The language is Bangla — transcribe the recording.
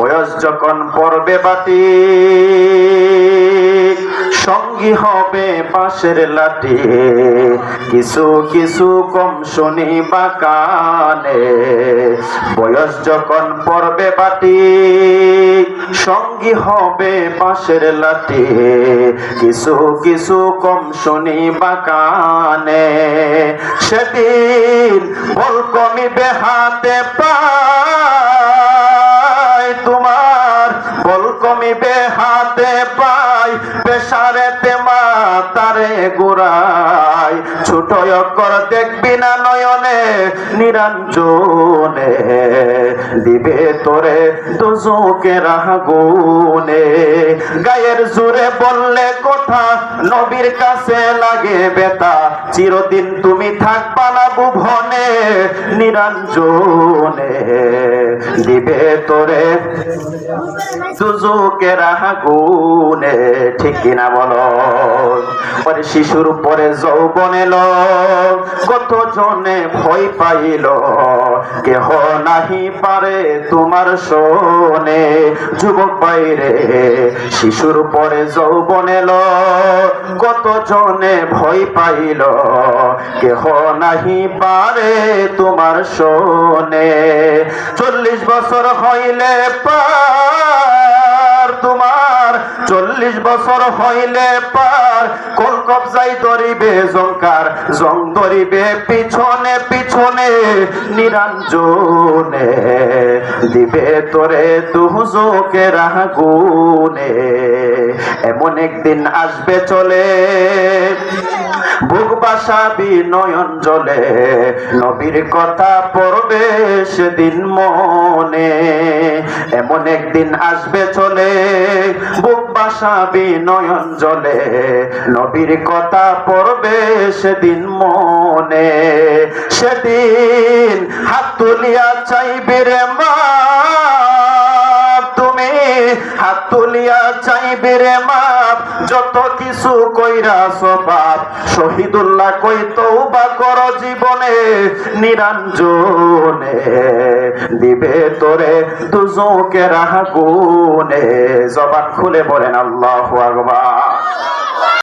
বয়স যখন পড়বে বাটি, সঙ্গী হবে পাশের লাঠি। কিছু কিছু কম শুনিবা কানে, বয়স যখন পড়বে বাটি, সঙ্গী হবে পাশের লাঠি। কিছু কিছু কম শুনিবা কানে, সেদিন বল কমিবে হাতে পায় তোমার, বল কমিবে হাতে পায়, পেশারেতে মাতারে গোড়ায়। ছোট অক্ষর দেখবি না নয়নে নিরঞ্জনে, দিবে তোরে দুজকের আগুনে। গায়ের জোরে বললে কথা নবীর কাছে লাগে বেতা, চিরদিন তুমি থাকবা না ভুবনে নিরঞ্জনে, দিবে তোরে দুজকের আগুনে। ঠিক কিনা বলো? পরে শিশুর পরে যৌবন এলো, কত জনে ভয় পাইল, কেহ নাহি পারে তোমার শোনে। যুবক বাইরে শিশুর পরে যৌবন এলো, কত জনে ভয় পাইল, কেহ নাহি পারে তোমার শোনে। 40 বছর হইলে পার তোমার, 40 বছর হইলে পার, কোন কবজাই ধরিবে জঙ্কার, জং ধরিবে পিছনে পিছনে নিরঞ্জনে, দিবে তোরে দুজকের আগুনে। এমন একদিন আসবে চলে, বুক বাসাবি নয়ন জলে, নবীর কথা পড়বে সেদিন মনে। এমন একদিন আসবে চলে, বুক বাসাবি নয়ন জলে, নবীর কথা পড়বে সেদিন মনে। সেদিন হাত তুলিয়া চাইবে রে মা তুমি, হাত তুলিয়া চাইবে রে মাপ, যত কিছু কইরাছ পাপ। শহীদুল্লাহ কই তওবা কর জীবনে নিরঞ্জনে, দিবে তোরে দুজকের আগুনে। জবান খুলে বলেন আল্লাহু আকবার।